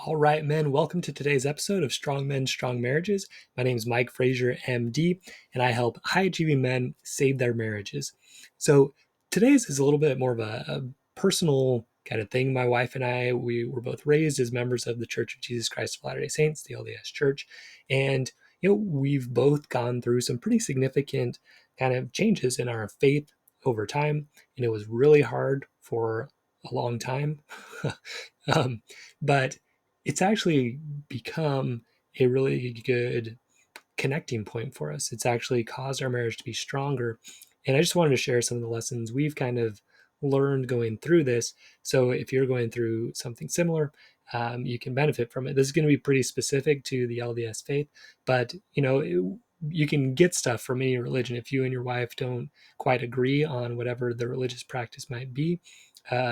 All right, men, welcome to today's episode of Strong Men, Strong Marriages. My name is Mike Frazier, MD, and I help high achieving men save their marriages. So today's is a little bit more of a personal kind of thing. My wife and I, we were both raised as members of the Church of Jesus Christ of Latter-day Saints, the LDS Church. And, we've both gone through some pretty significant kind of changes in our faith over time. And it was really hard for a long time. um, but it's actually become a really good connecting point for us. It's actually caused our marriage to be stronger. And I just wanted to share some of the lessons we've kind of learned going through this. So if you're going through something similar, you can benefit from it. This is going to be pretty specific to the LDS faith, but you can get stuff from any religion. If you and your wife don't quite agree on whatever the religious practice might be,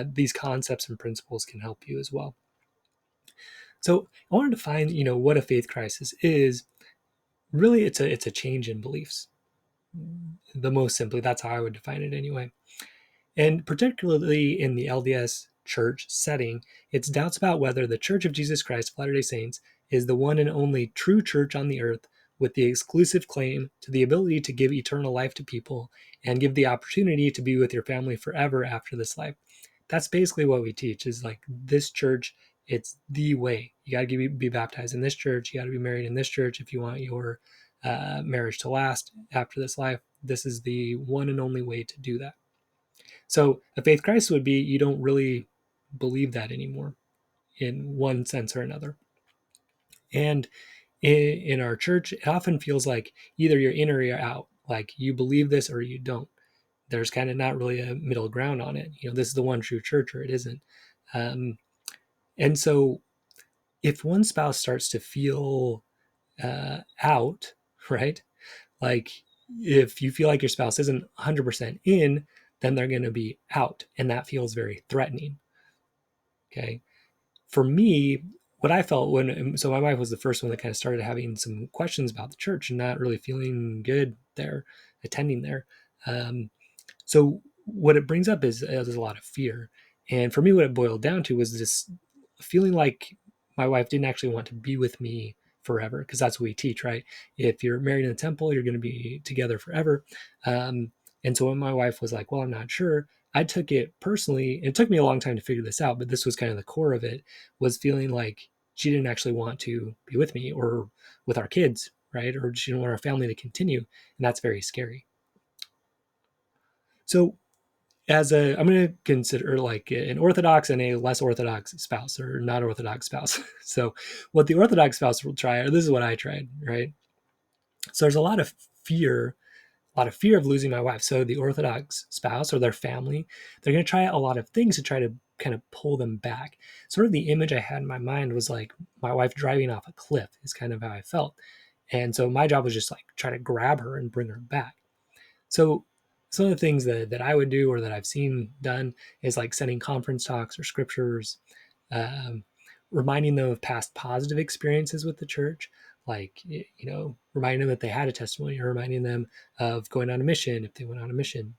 these concepts and principles can help you as well. So I wanted to find, what a faith crisis is. Really, it's a change in beliefs. The most simply, that's how I would define it anyway. And particularly in the LDS church setting, it's doubts about whether the Church of Jesus Christ of Latter-day Saints is the one and only true church on the earth with the exclusive claim to the ability to give eternal life to people and give the opportunity to be with your family forever after this life. That's basically what we teach, is like this church, it's the way. You got to be baptized in this church. You got to be married in this church if you want your marriage to last after this life. This is the one and only way to do that. So a faith crisis would be you don't really believe that anymore in one sense or another. And in our church, it often feels like either you're in or you're out. Like you believe this or you don't. There's kind of not really a middle ground on it. This is the one true church or it isn't. And so if one spouse starts to feel out, right? Like if you feel like your spouse isn't 100% in, then they're going to be out. And that feels very threatening. Okay. For me, what I felt so my wife was the first one that kind of started having some questions about the church and not really feeling good there, attending there. So what it brings up is there's a lot of fear. And for me, what it boiled down to was this feeling like my wife didn't actually want to be with me forever, because that's what we teach, right? If you're married in the temple, you're going to be together forever. And so when my wife was like, well, I'm not sure, I took it personally. It took me a long time to figure this out, but this was kind of the core of it, was feeling like she didn't actually want to be with me or with our kids, right? Or she didn't want our family to continue. And that's very scary. So I'm going to consider like an orthodox and a less orthodox spouse or not orthodox spouse. So what the orthodox spouse will try, or this is what I tried, right? So there's a lot of fear of losing my wife. So the orthodox spouse or their family, they're going to try a lot of things to try to kind of pull them back. Sort of the image I had in my mind was like my wife driving off a cliff is kind of how I felt. And so my job was just like try to grab her and bring her back. So some of the things that I would do or that I've seen done is like sending conference talks or scriptures, um, reminding them of past positive experiences with the church, like, reminding them that they had a testimony, or reminding them of going on a mission if they went on a mission,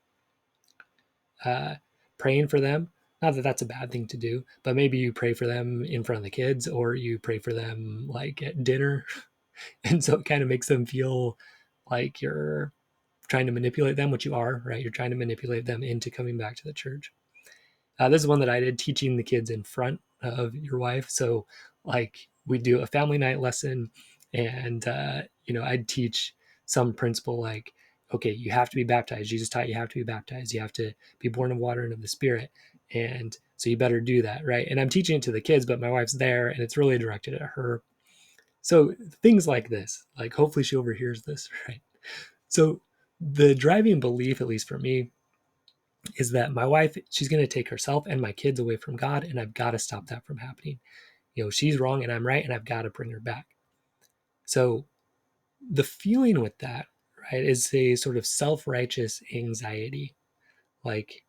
uh, praying for them. Not that that's a bad thing to do, but maybe you pray for them in front of the kids, or you pray for them like at dinner. And so it kind of makes them feel like you're trying to manipulate them, which you are, right? You're trying to manipulate them into coming back to the church. This is one that I did, teaching the kids in front of your wife. So like we do a family night lesson, and I'd teach some principle like, okay, you have to be baptized. Jesus taught you have to be baptized. You have to be born of water and of the Spirit. And so you better do that, right? And I'm teaching it to the kids, but my wife's there and it's really directed at her. So things like this, like hopefully she overhears this, right? So the driving belief, at least for me, is that my wife, she's going to take herself and my kids away from God, and I've got to stop that from happening. She's wrong and I'm right, and I've got to bring her back. So the feeling with that, right, is a sort of self-righteous anxiety. Like,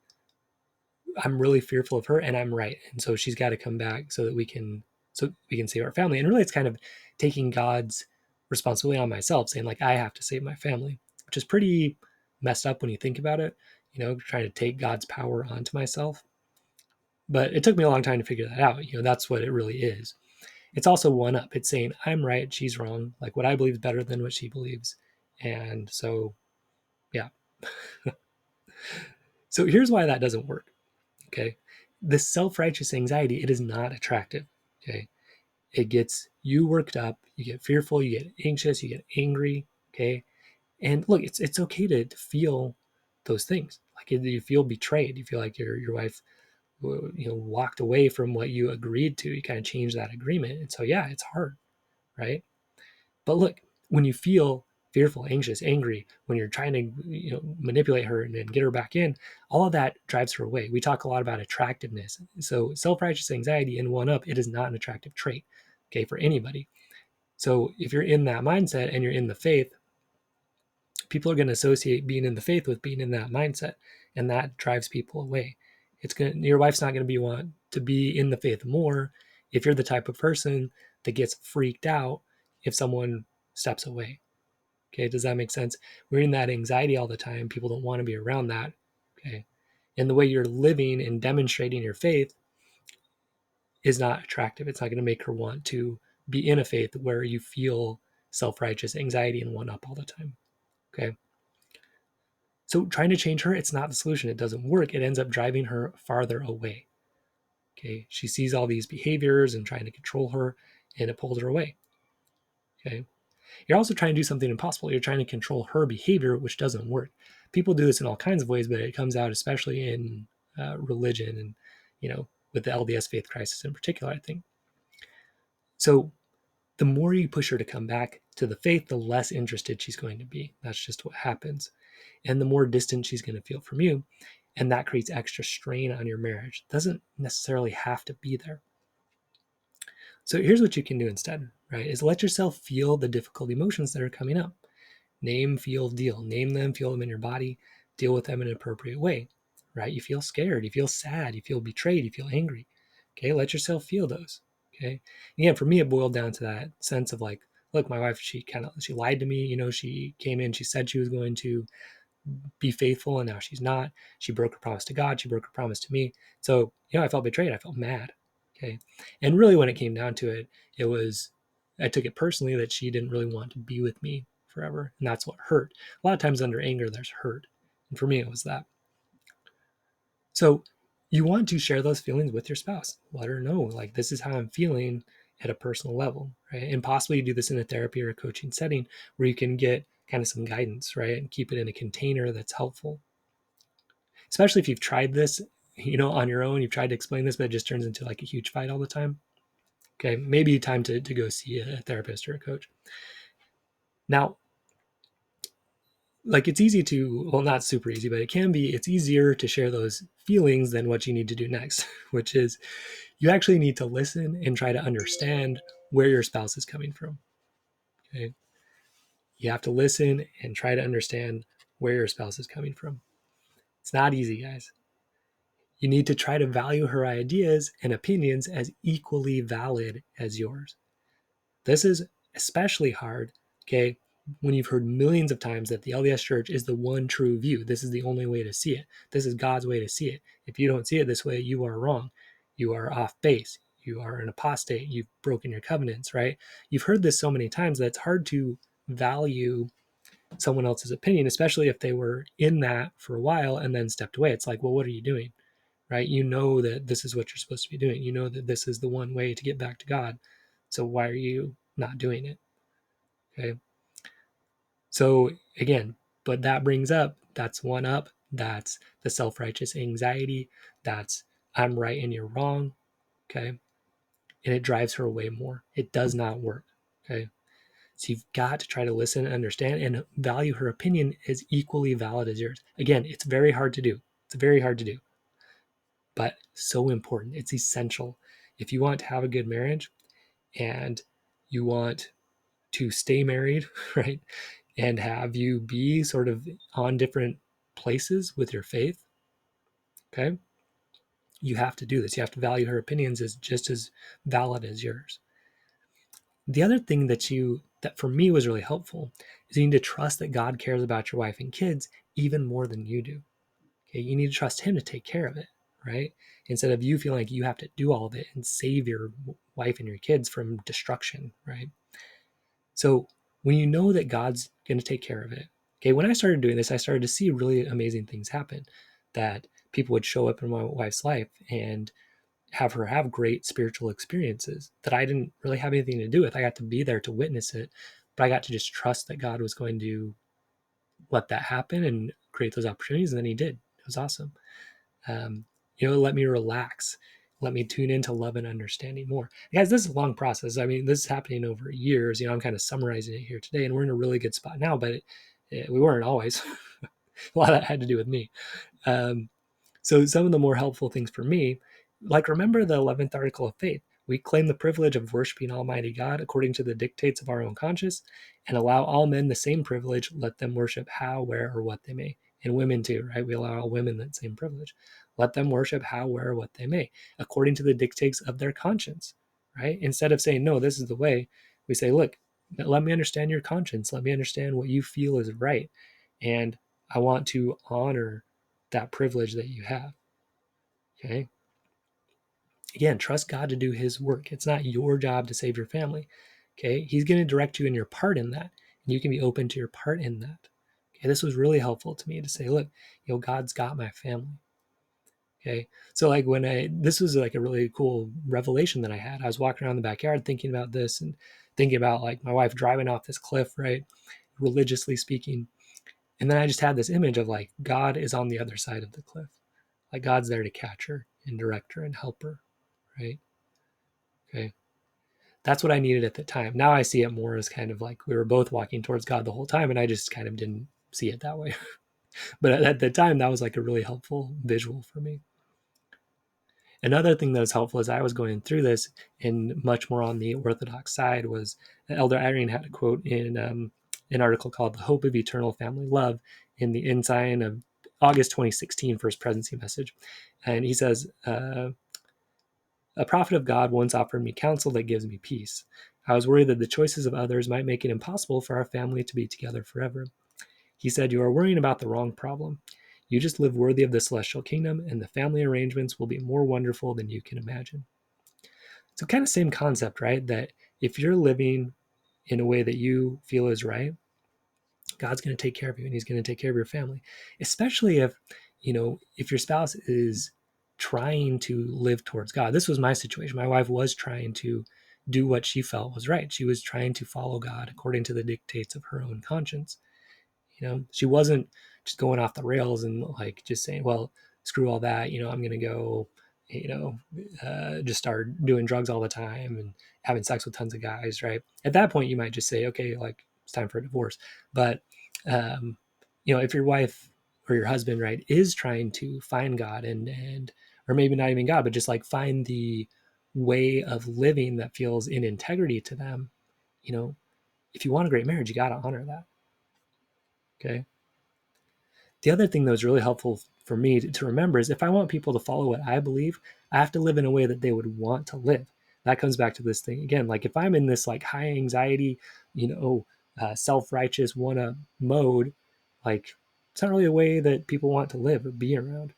I'm really fearful of her and I'm right. And so she's got to come back so we can save our family. And really it's kind of taking God's responsibility on myself, saying like, I have to save my family, which is pretty messed up when you think about it, trying to take God's power onto myself. But it took me a long time to figure that out. That's what it really is. It's also one up. It's saying, I'm right, she's wrong. Like what I believe is better than what she believes. And so, yeah. So here's why that doesn't work. Okay. This self-righteous anxiety, it is not attractive. Okay. It gets you worked up, you get fearful, you get anxious, you get angry. Okay. And look, it's okay to feel those things. Like you feel betrayed, you feel like your wife walked away from what you agreed to. You kind of changed that agreement. And so yeah, it's hard, right? But look, when you feel fearful, anxious, angry, when you're trying to manipulate her and get her back in, all of that drives her away. We talk a lot about attractiveness. So self-righteous anxiety in one up, it is not an attractive trait, okay, for anybody. So if you're in that mindset and you're in the faith, people are going to associate being in the faith with being in that mindset, and that drives people away. Your wife's not going to want to be in the faith more if you're the type of person that gets freaked out if someone steps away. Okay, does that make sense? We're in that anxiety all the time. People don't want to be around that. Okay, and the way you're living and demonstrating your faith is not attractive. It's not going to make her want to be in a faith where you feel self-righteous anxiety and one up all the time. Okay. So trying to change her, it's not the solution. It doesn't work. It ends up driving her farther away. Okay. She sees all these behaviors and trying to control her, and it pulls her away. Okay. You're also trying to do something impossible. You're trying to control her behavior, which doesn't work. People do this in all kinds of ways, but it comes out especially in religion and, with the LDS faith crisis in particular, I think. So the more you push her to come back to the faith, the less interested she's going to be. That's just what happens. And the more distant she's going to feel from you. And that creates extra strain on your marriage. It doesn't necessarily have to be there. So here's what you can do instead, right? Is let yourself feel the difficult emotions that are coming up. Name, feel, deal. Name them, feel them in your body, deal with them in an appropriate way, right? You feel scared, you feel sad, you feel betrayed, you feel angry. Okay, let yourself feel those. Okay. Again, for me, it boiled down to that sense of like, look, my wife, she lied to me. She came in, she said she was going to be faithful, and now she's not. She broke her promise to God. She broke her promise to me. So, I felt betrayed. I felt mad. Okay. And really, when it came down to it, I took it personally that she didn't really want to be with me forever. And that's what hurt. A lot of times under anger, there's hurt. And for me, it was that. So you want to share those feelings with your spouse. Let her know, like, this is how I'm feeling at a personal level, right? And possibly you do this in a therapy or a coaching setting where you can get kind of some guidance, right? And keep it in a container that's helpful. Especially if you've tried this, on your own, you've tried to explain this, but it just turns into like a huge fight all the time. Okay, maybe time to go see a therapist or a coach. Now, like it's easy to, well, not super easy, but it's easier to share those feelings than what you need to do next, which is you actually need to listen and try to understand where your spouse is coming from. Okay. You have to listen and try to understand where your spouse is coming from. It's not easy, guys. You need to try to value her ideas and opinions as equally valid as yours. This is especially hard, okay, when you've heard millions of times that the LDS church is the one true view. This is the only way to see it. This is God's way to see it. If you don't see it this way, you are wrong. You are off base. You are an apostate. You've broken your covenants, right? You've heard this so many times that it's hard to value someone else's opinion, especially if they were in that for a while and then stepped away. It's like, well, what are you doing? Right? You know that this is what you're supposed to be doing. You know that this is the one way to get back to God. So why are you not doing it? Okay. So again, but that brings up, that's one up. That's the self-righteous anxiety. That's I'm right and you're wrong. Okay. And it drives her away more. It does not work. Okay. So you've got to try to listen and understand and value her opinion as equally valid as yours. Again, it's very hard to do. It's very hard to do, but so important. It's essential. If you want to have a good marriage and you want to stay married, right? And have you be sort of on different places with your faith, okay? You have to do this. You have to value her opinions as just as valid as yours. The other thing that for me was really helpful is you need to trust that God cares about your wife and kids even more than you do. Okay, you need to trust him to take care of it, right? Instead of you feeling like you have to do all of it and save your wife and your kids from destruction, right? So when you know that God's going to take care of it, okay, when I started doing this, I started to see really amazing things happen, that people would show up in my wife's life and have her have great spiritual experiences that I didn't really have anything to do with. I got to be there to witness it, but I got to just trust that God was going to let that happen and create those opportunities. And then he did. It was awesome. Let me relax, let me tune into love and understanding more. Guys, this is a long process. I mean, this is happening over years. I'm kind of summarizing it here today, and we're in a really good spot now, but we weren't always. A lot of that had to do with me. So some of the more helpful things for me, like remember the 11th article of faith. We claim the privilege of worshiping Almighty God according to the dictates of our own conscience, and allow all men the same privilege. Let them worship how, where, or what they may. And women too, right? We allow all women that same privilege. Let them worship how, where, or what they may, according to the dictates of their conscience, right? Instead of saying, no, this is the way, we say, look, let me understand your conscience. Let me understand what you feel is right. And I want to honor that privilege that you have. Okay. Again, trust God to do his work. It's not your job to save your family. Okay. He's going to direct you in your part in that. And you can be open to your part in that. Okay. This was really helpful to me to say, look, God's got my family. Okay. So like this was like a really cool revelation that I had. I was walking around the backyard thinking about this and thinking about like my wife driving off this cliff, right? Religiously speaking. And then I just had this image of like, God is on the other side of the cliff. Like God's there to catch her and direct her and help her, right? Okay. That's what I needed at the time. Now I see it more as kind of like we were both walking towards God the whole time, and I just kind of didn't see it that way. But at the time, that was like a really helpful visual for me. Another thing that was helpful as I was going through this, and much more on the Orthodox side, was Elder Irene had a quote in an article called "The Hope of Eternal Family Love" in the Ensign of August 2016 for his presidency message, and he says, "A prophet of God once offered me counsel that gives me peace. I was worried that the choices of others might make it impossible for our family to be together forever. He said, 'You are worrying about the wrong problem. You just live worthy of the celestial kingdom, and the family arrangements will be more wonderful than you can imagine.'" So, kind of same concept, right? That if you're living in a way that you feel is right, God's going to take care of you, and he's going to take care of your family, especially if your spouse is trying to live towards God. This was my situation. My wife was trying to do what she felt was right. She was trying to follow God according to the dictates of her own conscience. She wasn't just going off the rails and like just saying, well, screw all that, I'm going to go, just start doing drugs all the time and having sex with tons of guys, right? At that point, you might just say, okay, like it's time for a divorce. But, if your wife or your husband, right, is trying to find God or maybe not even God, but just like find the way of living that feels in integrity to them, if you want a great marriage, you got to honor that. Okay. The other thing that was really helpful for me to remember is if I want people to follow what I believe, I have to live in a way that they would want to live. That comes back to this thing again. Like if I'm in this like high anxiety, self-righteous wanna mode, like it's not really a way that people want to live or be around.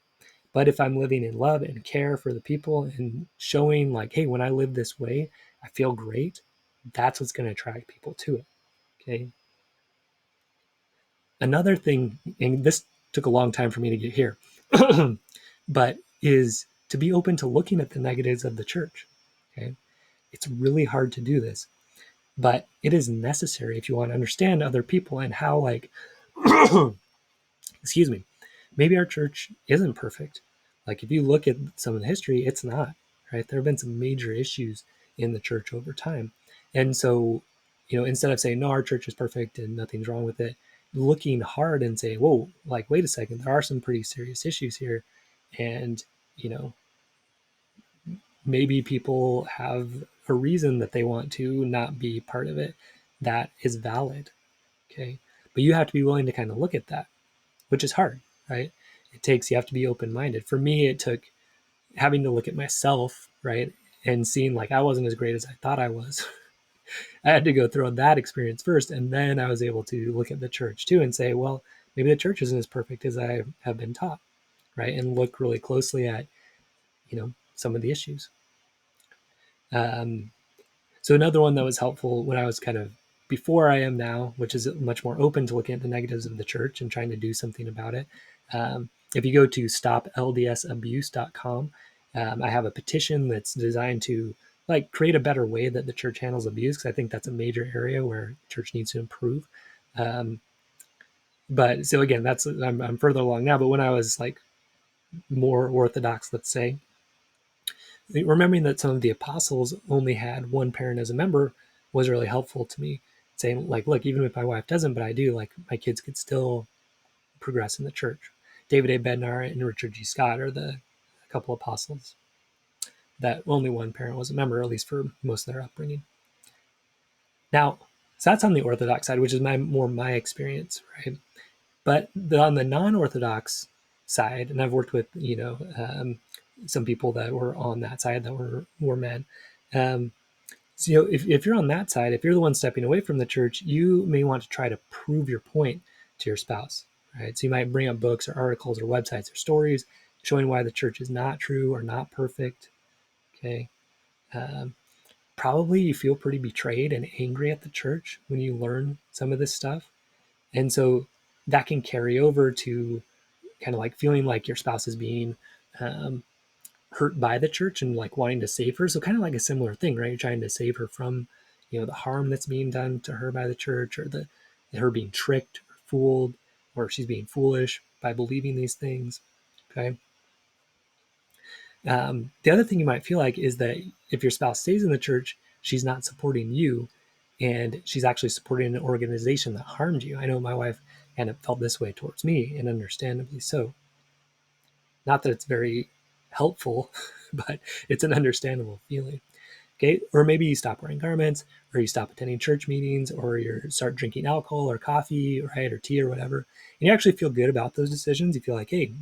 But if I'm living in love and care for the people and showing like, hey, when I live this way, I feel great, that's what's going to attract people to it. Okay. Another thing, and this took a long time for me to get here, but is to be open to looking at the negatives of the church. Okay. It's really hard to do this, but it is necessary if you want to understand other people and how, like, excuse me, maybe our church isn't perfect. Like, if you look at some of the history, it's not, right? There have been some major issues in the church over time. And so, instead of saying, no, our church is perfect and nothing's wrong with it, looking hard and saying, whoa, like, wait a second, there are some pretty serious issues here. And, maybe people have a reason that they want to not be part of it that is valid. Okay. But you have to be willing to kind of look at that, which is hard, right? You have to be open-minded. For me, it took having to look at myself, right? And seeing like I wasn't as great as I thought I was. I had to go through that experience first. And then I was able to look at the church too and say, well, maybe the church isn't as perfect as I have been taught, right? And look really closely at some of the issues. So another one that was helpful when I was kind of before I am now, which is much more open to looking at the negatives of the church and trying to do something about it. If you go to stopldsabuse.com, I have a petition that's designed to create a better way that the church handles abuse, because I think that's a major area where the church needs to improve. But so again, I'm further along now. But when I was more orthodox, let's say, remembering that some of the apostles only had one parent as a member was really helpful to me. Saying look, even if my wife doesn't, but I do, my kids could still progress in the church. David A. Bednar and Richard G. Scott are the couple apostles that only one parent was a member, at least for most of their upbringing. Now, so that's on the Orthodox side, which is my experience, right? But on the non-Orthodox side, and I've worked with some people that were on that side that were men. So if you're on that side, if you're the one stepping away from the church, you may want to try to prove your point to your spouse, right? So you might bring up books or articles or websites or stories showing why the church is not true or not perfect. Okay. Probably you feel pretty betrayed and angry at the church when you learn some of this stuff. And so that can carry over to kind of feeling like your spouse is being hurt by the church and wanting to save her. So kind of like a similar thing, right? You're trying to save her from, the harm that's being done to her by the church, or her being tricked or fooled, or she's being foolish by believing these things. Okay. The other thing you might feel like is that if your spouse stays in the church, she's not supporting you, and she's actually supporting an organization that harmed you. I know my wife kind of felt this way towards me, and understandably so. Not that it's very helpful, but it's an understandable feeling. Okay. Or maybe you stop wearing garments, or you stop attending church meetings, or you start drinking alcohol or coffee, right, or tea or whatever. And you actually feel good about those decisions. You feel like, hey,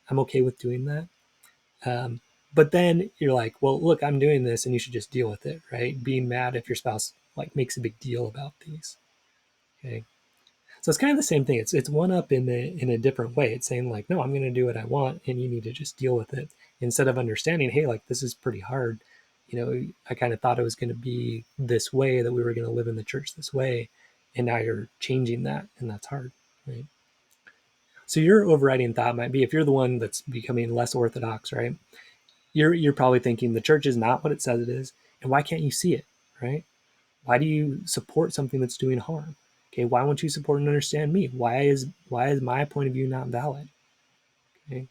I'm okay with doing that. But then you're like, well, look, I'm doing this, and you should just deal with it, right? Being mad if your spouse makes a big deal about these. Okay. So it's kind of the same thing. It's one up in a different way. It's saying no, I'm going to do what I want, and you need to just deal with it, instead of understanding, hey, this is pretty hard. I kind of thought it was going to be this way, that we were going to live in the church this way, and now you're changing that, and that's hard, right? So your overriding thought might be, if you're the one that's becoming less orthodox, right? You're probably thinking the church is not what it says it is, and why can't you see it, right? Why do you support something that's doing harm? Okay, why won't you support and understand me? Why is my point of view not valid? Okay,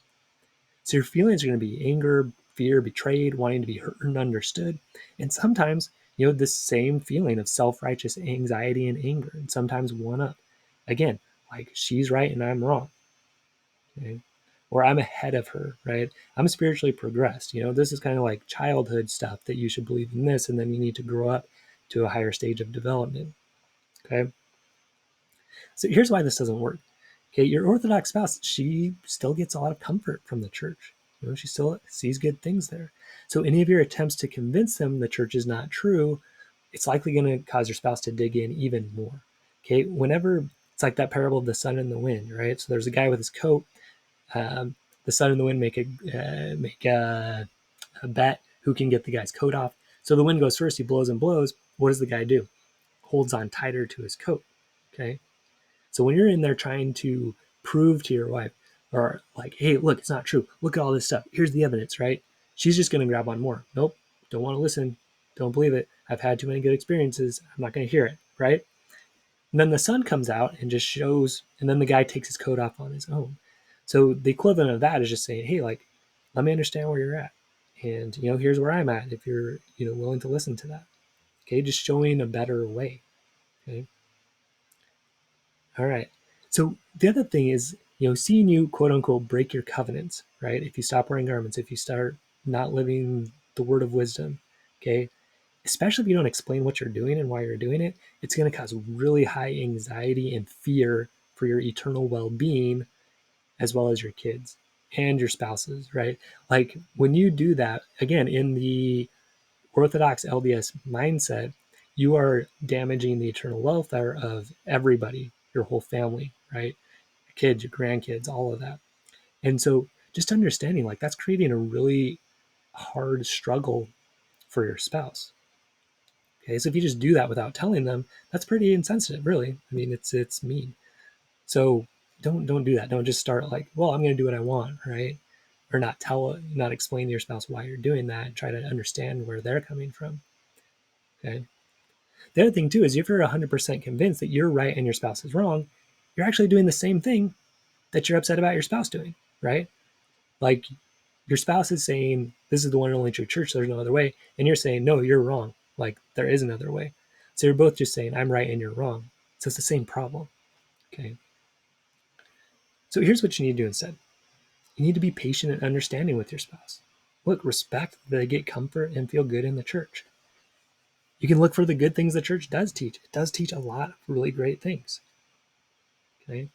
so your feelings are going to be anger, fear, betrayed, wanting to be heard and understood, and sometimes this same feeling of self-righteous anxiety and anger, and sometimes one up. Again, she's right and I'm wrong. Okay, or I'm ahead of her, right? I'm spiritually progressed. This is kind of like childhood stuff, that you should believe in this, and then you need to grow up to a higher stage of development. Okay. So here's why this doesn't work. Okay, your Orthodox spouse, she still gets a lot of comfort from the church. She still sees good things there. So any of your attempts to convince them the church is not true, it's likely going to cause your spouse to dig in even more. Okay, whenever it's like that parable of the sun and the wind, right? So there's a guy with his coat. The sun and the wind make a bet who can get the guy's coat off. So the wind goes first. He blows and blows. What does the guy do? Holds on tighter to his coat. Okay. So when you're in there trying to prove to your wife, or hey, look, it's not true. Look at all this stuff. Here's the evidence, right? She's just going to grab on more. Nope. Don't want to listen. Don't believe it. I've had too many good experiences. I'm not going to hear it, right? And then the sun comes out and just shows, and then the guy takes his coat off on his own. So the equivalent of that is just saying, hey, let me understand where you're at. And, here's where I'm at if you're, willing to listen to that. Okay. Just showing a better way. Okay. All right. So the other thing is, seeing you quote unquote break your covenants, right? If you stop wearing garments, if you start not living the word of wisdom, okay, especially if you don't explain what you're doing and why you're doing it, it's going to cause really high anxiety and fear for your eternal well-being, as well as your kids and your spouses, right? When you do that, again, in the Orthodox LDS mindset, you are damaging the eternal welfare of everybody, your whole family, right? Your kids, your grandkids, all of that. And so just understanding that's creating a really hard struggle for your spouse. Okay, so if you just do that without telling them, that's pretty insensitive, really. I mean, it's mean. So don't do that. Don't just start like, well, I'm going to do what I want, right? Or not explain to your spouse why you're doing that. Try to understand where they're coming from. Okay. The other thing too is if you're 100% convinced that you're right and your spouse is wrong, you're actually doing the same thing that you're upset about your spouse doing, right? Like your spouse is saying, this is the one and only true church, there's no other way. And you're saying, no, you're wrong. Like there is another way. So you're both just saying, I'm right and you're wrong. So it's the same problem. Okay. So here's what you need to do instead. You need to be patient and understanding with your spouse. Look, respect that they get comfort and feel good in the church. You can look for the good things the church does teach. It does teach a lot of really great things. Okay.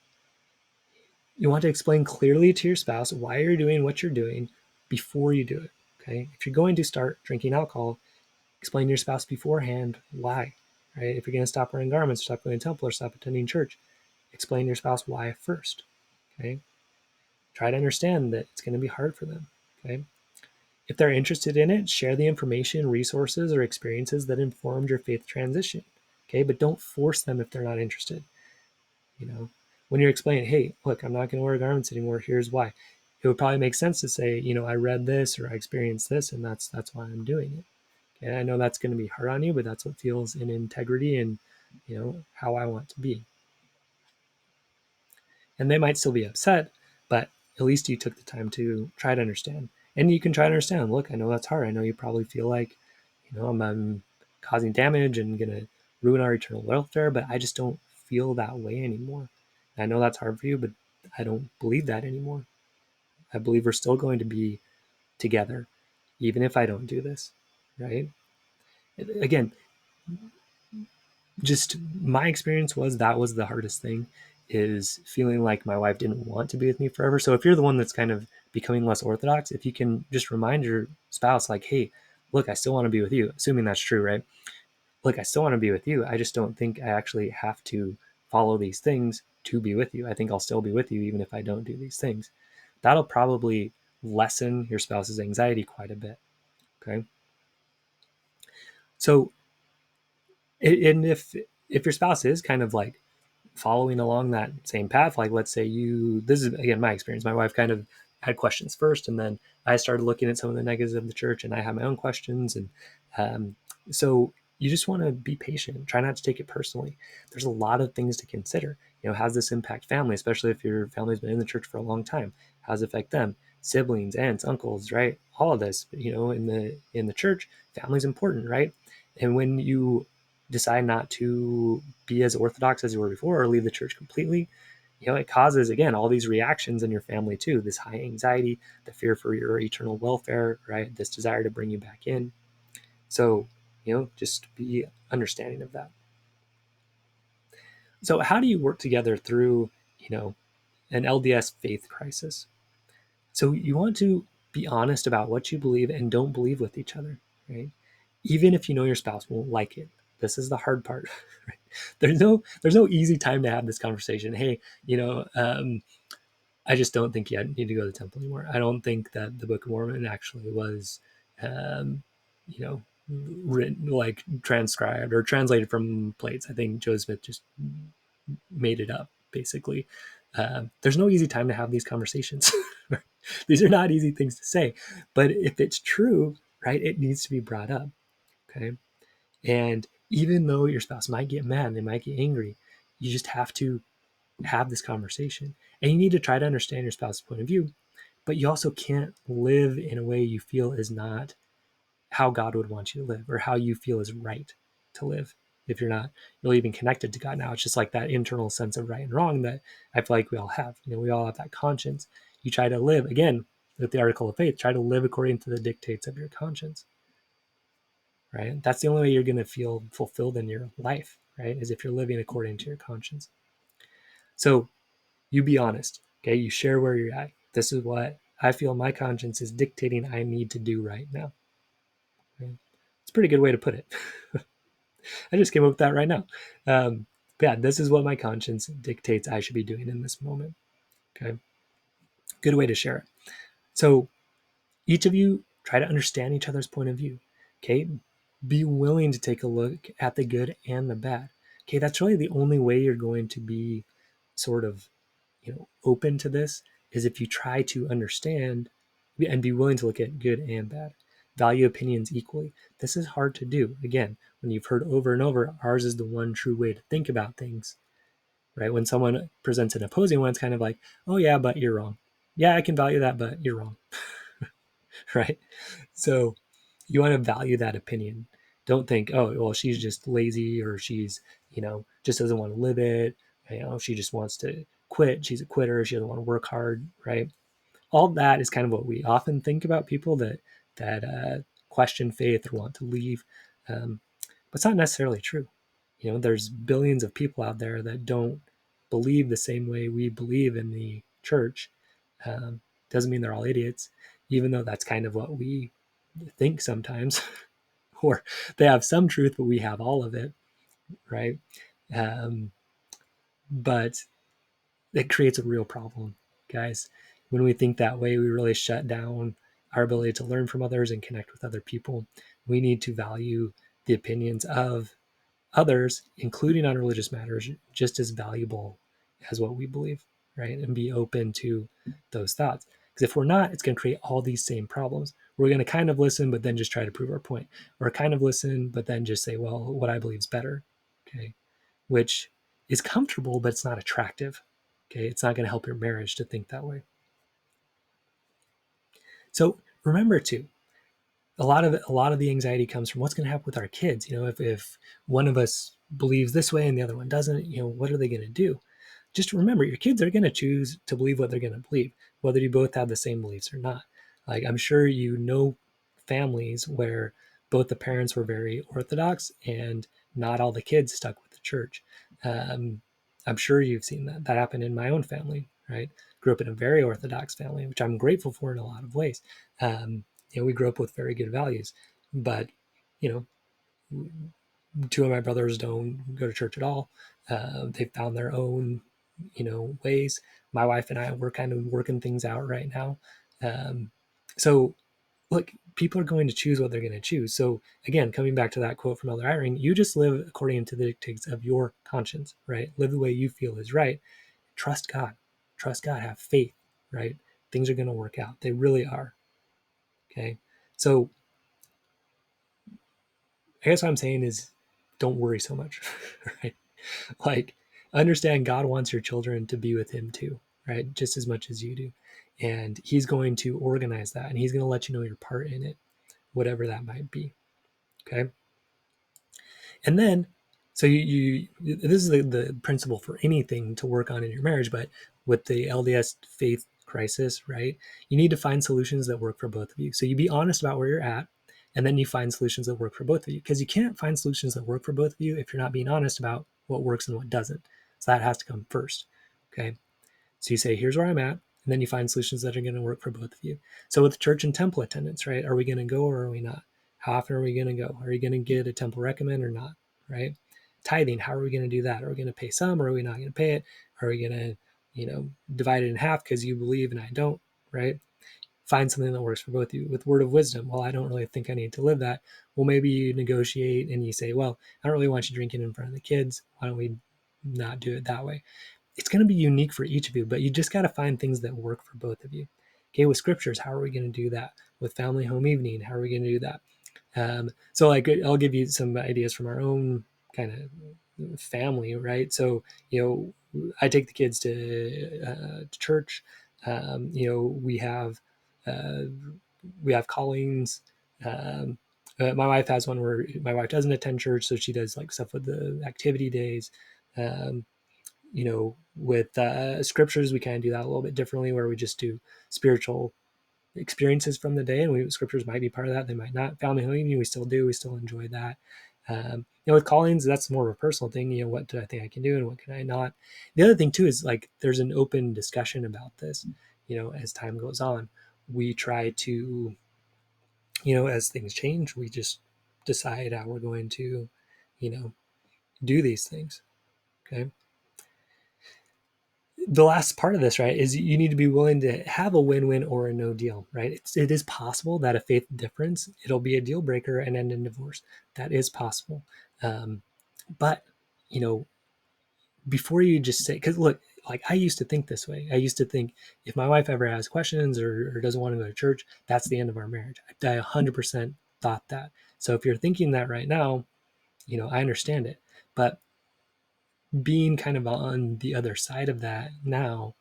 You want to explain clearly to your spouse why you're doing what you're doing before you do it. Okay. If you're going to start drinking alcohol, explain to your spouse beforehand why. Right. If you're going to stop wearing garments, stop going to temple, or stop attending church, explain to your spouse why first. Okay. Try to understand that it's going to be hard for them. Okay. If they're interested in it, share the information, resources, or experiences that informed your faith transition. Okay. But don't force them if they're not interested. You know, when you're explaining, hey, look, I'm not going to wear garments anymore. Here's why. It would probably make sense to say, you know, I read this or I experienced this, and that's why I'm doing it. Okay, I know that's going to be hard on you, but that's what feels in integrity and, you know, how I want to be. And they might still be upset, but at least you took the time to try to understand. And you can try to understand. Look, I know that's hard. I know you probably feel like, you know, I'm causing damage and gonna ruin our eternal welfare, but I just don't feel that way anymore. I know that's hard for you, but I don't believe that anymore. I believe we're still going to be together, even if I don't do this, right? Again, just my experience was that was the hardest thing, is feeling like my wife didn't want to be with me forever. So if you're the one that's kind of becoming less orthodox, if you can just remind your spouse like, hey, look, I still want to be with you, assuming that's true, right? Look, I still want to be with you. I just don't think I actually have to follow these things to be with you. I think I'll still be with you even if I don't do these things. That'll probably lessen your spouse's anxiety quite a bit. Okay. So, and if your spouse is kind of like following along that same path, like let's say this is again my experience, my wife kind of had questions first, and then I started looking at some of the negatives of the church, and I had my own questions. And so you just want to be patient, try not to take it personally. There's a lot of things to consider. You know, how's this impact family, especially if your family's been in the church for a long time? How does it affect them? Siblings, aunts, uncles, right? All of this, you know, in the church, family's important, right? And when you decide not to be as orthodox as you were before or leave the church completely, you know, it causes, again, all these reactions in your family too, this high anxiety, the fear for your eternal welfare, right? This desire to bring you back in. So, you know, just be understanding of that. So how do you work together through, you know, an LDS faith crisis? So you want to be honest about what you believe and don't believe with each other, right? Even if you know your spouse won't like it. This is the hard part. Right? There's no easy time to have this conversation. Hey, you know, I just don't think you need to go to the temple anymore. I don't think that the Book of Mormon actually was, um, you know, written like transcribed or translated from plates. I think Joseph Smith just made it up, basically. There's no easy time to have these conversations. These are not easy things to say, but if it's true, right, it needs to be brought up. Okay. And even though your spouse might get mad, they might get angry, you just have to have this conversation. And you need to try to understand your spouse's point of view, but you also can't live in a way you feel is not how God would want you to live or how you feel is right to live. If you're not really even connected to God now, it's just like that internal sense of right and wrong that I feel like we all have. You know, we all have that conscience. You try to live, again, with the article of faith, try to live according to the dictates of your conscience, right? That's the only way you're going to feel fulfilled in your life, right? Is if you're living according to your conscience. So you be honest, okay? You share where you're at. This is what I feel my conscience is dictating I need to do right now. Okay? It's a pretty good way to put it. I just came up with that right now. Yeah, this is what my conscience dictates I should be doing in this moment. Okay. Good way to share it. So each of you Try to understand each other's point of view. Okay. Be willing to take a look at the good and the bad. Okay. That's really the only way you're going to be sort of, open to this, is if you try to understand and be willing to look at good and bad, value opinions equally. This is hard to do. Again, when you've heard over and over, ours is the one true way to think about things, right? When someone presents an opposing one, it's kind of like, oh yeah, but you're wrong. Yeah, I can value that, but you're wrong, right? So you want to value that opinion. Don't think, oh, well, she's just lazy, or she's, just doesn't want to live it. She just wants to quit. She's a quitter. She doesn't want to work hard, right? All that is kind of what we often think about people that question faith or want to leave. But it's not necessarily true. There's billions of people out there that don't believe the same way we believe in the church. Doesn't mean they're all idiots, even though that's kind of what we think sometimes. Or they have some truth, but we have all of it, right? But it creates a real problem, guys. When we think that way, we really shut down our ability to learn from others and connect with other people. We need to value the opinions of others, including on religious matters, just as valuable as what we believe, right? And be open to those thoughts. Because if we're not, it's going to create all these same problems. We're going to kind of listen, but then just try to prove our point. Or kind of listen, but then just say, well, what I believe is better, okay? Which is comfortable, but it's not attractive, okay? It's not going to help your marriage to think that way. So remember too, a lot of the anxiety comes from what's going to happen with our kids. If one of us believes this way and the other one doesn't, what are they going to do? Just remember, your kids are going to choose to believe what they're going to believe, whether you both have the same beliefs or not. Like, I'm sure families where both the parents were very orthodox and not all the kids stuck with the church. I'm sure you've seen that happened in my own family, right? Grew up in a very orthodox family, which I'm grateful for in a lot of ways. We grew up with very good values, but you know two of my brothers don't go to church at all. They've found their own ways. My wife and I, we're kind of working things out right now. So look, people are going to choose what they're going to choose. So again, coming back to that quote from Elder Eyring, you just live according to the dictates of your conscience, right? Live the way you feel is right. Trust God. Have faith, right? Things are going to work out. They really are. Okay. So I guess what I'm saying is, don't worry so much, right? Like, understand God wants your children to be with him too, right? Just as much as you do. And he's going to organize that, and he's going to let you know your part in it, whatever that might be. Okay. And then, so this is the principle for anything to work on in your marriage, but with the LDS faith crisis, right? You need to find solutions that work for both of you. So you be honest about where you're at, and then you find solutions that work for both of you, because you can't find solutions that work for both of you if you're not being honest about what works and what doesn't. So that has to come first. Okay. So you say, here's where I'm at. And then you find solutions that are going to work for both of you. So with church and temple attendance, right? Are we going to go or are we not? How often are we going to go? Are you going to get a temple recommend or not? Right? Tithing, how are we going to do that? Are we going to pay some or are we not going to pay it? Are we going to, divide it in half because you believe and I don't, right? Find something that works for both of you. With word of wisdom, well, I don't really think I need to live that. Well, maybe you negotiate and you say, well, I don't really want you drinking in front of the kids. Why don't we not do it that way? It's going to be unique for each of you, but you just got to find things that work for both of you. Okay, with scriptures, how are we going to do that? With family home evening, how are we going to do that? So like, I'll give you some ideas from our own kind of family, right? So, I take the kids to church. Uh, we have callings. My wife has one where my wife doesn't attend church, so she does like stuff with the activity days. Um, with scriptures, we kind of do that a little bit differently, where we just do spiritual experiences from the day, and scriptures might be part of that. They might not. Family home evening, we still do. We still enjoy that. With callings, that's more of a personal thing. What do I think I can do and what can I not? The other thing too is, like, there's an open discussion about this. As time goes on, we try to, as things change, we just decide how we're going to, do these things. Okay. the last part of this, right, is you need to be willing to have a win-win or a no deal, right? It is possible that a faith difference, it'll be a deal breaker and end in divorce. That is possible. But, you know, before you just say, because look, like I used to think this way. I used to think if my wife ever has questions or doesn't want to go to church, that's the end of our marriage. I 100% thought that. So if you're thinking that right now, you know, I understand it. But being kind of on the other side of that now,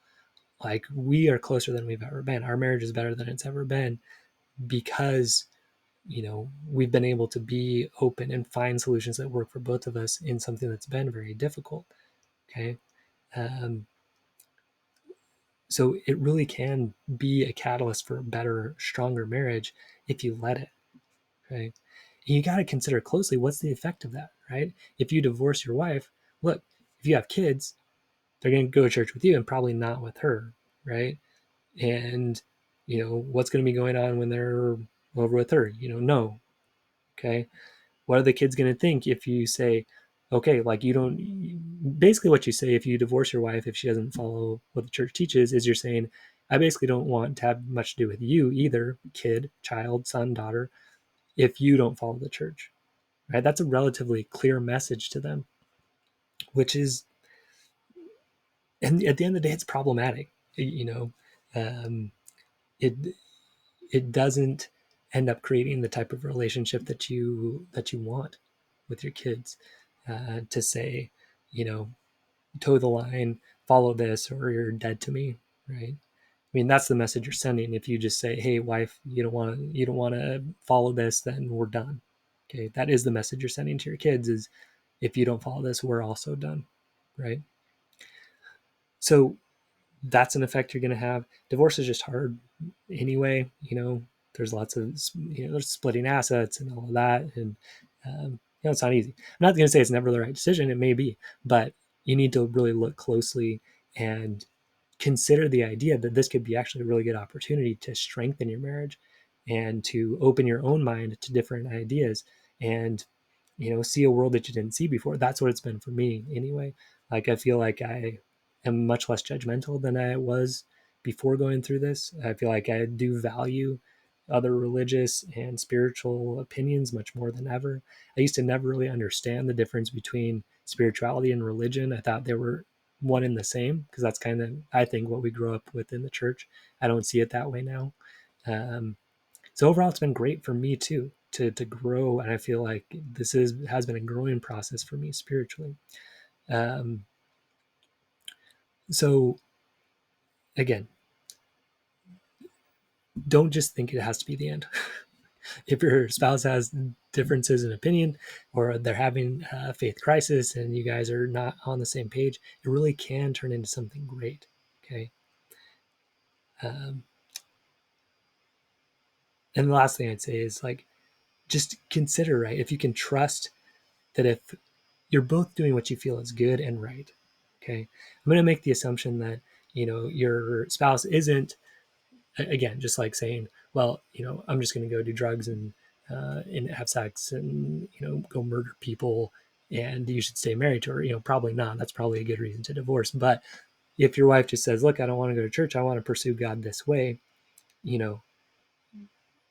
like we are closer than we've ever been. Our marriage is better than it's ever been because, you know, we've been able to be open and find solutions that work for both of us in something that's been very difficult. Okay. Um, so it really can be a catalyst for a better, stronger marriage if you let it. Okay. And you got to consider closely what's the effect of that, right? If you divorce your wife, look, if you have kids, they're going to go to church with you and probably not with her, right? And you know what's going to be going on when they're over with her, you know, no. Okay, what are the kids going to think if you say, okay, like you don't, basically what you say if you divorce your wife if she doesn't follow what the church teaches is you're saying, I basically don't want to have much to do with you either, kid, child, son, daughter, if you don't follow the church, right? That's a relatively clear message to them, which is, and at the end of the day it's problematic, you know. um, it it doesn't end up creating the type of relationship that you want with your kids, to say, you know, toe the line, follow this, or you're dead to me, right? I mean, that's the message you're sending. If you just say, hey wife, you don't want to follow this, then we're done. Okay, that is the message you're sending to your kids, is if you don't follow this, we're also done, right? So that's an effect you're going to have. Divorce is just hard anyway. You know, there's lots of, you know, there's splitting assets and all of that, and you know, it's not easy. I'm not going to say it's never the right decision. It may be, but you need to really look closely and consider the idea that this could be actually a really good opportunity to strengthen your marriage and to open your own mind to different ideas and, you know, see a world that you didn't see before. That's what it's been for me anyway. Like I feel like I am much less judgmental than I was before going through this. I feel like I do value other religious and spiritual opinions much more than ever. I used to never really understand the difference between spirituality and religion. I thought they were one and the same because that's kind of, I think, what we grew up with in the church. I don't see it that way now. Um, so overall, it's been great for me too to grow, and I feel like this has been a growing process for me spiritually. Um, so again, don't just think it has to be the end. If your spouse has differences in opinion or they're having a faith crisis and you guys are not on the same page, it really can turn into something great. Okay. Um, and the last thing I'd say is like, just consider, right? If you can trust that if you're both doing what you feel is good and right, okay? I'm going to make the assumption that, you know, your spouse isn't, again, just like saying, well, you know, I'm just going to go do drugs and have sex and, you know, go murder people and you should stay married to her. You know, probably not. That's probably a good reason to divorce. But if your wife just says, look, I don't want to go to church, I want to pursue God this way, you know,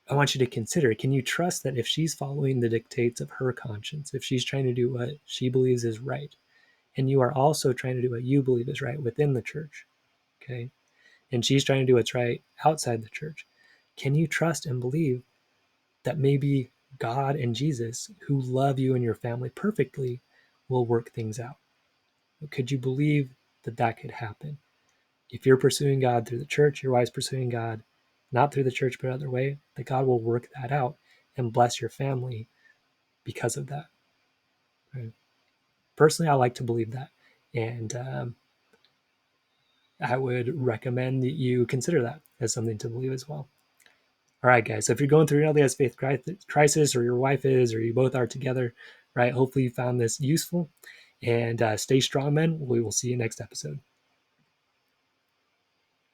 I want you to consider, can you trust that if she's following the dictates of her conscience, if she's trying to do what she believes is right, and you are also trying to do what you believe is right within the church, okay, and she's trying to do what's right outside the church, can you trust and believe that maybe God and Jesus, who love you and your family perfectly, will work things out? Could you believe that that could happen? If you're pursuing God through the church, your wife's pursuing God not through the church but other way, that God will work that out and bless your family because of that. Right? Personally, I like to believe that, and I would recommend that you consider that as something to believe as well. All right, guys. So if you're going through an LDS faith crisis, or your wife is, or you both are together, right? Hopefully you found this useful, and stay strong, men. We will see you next episode.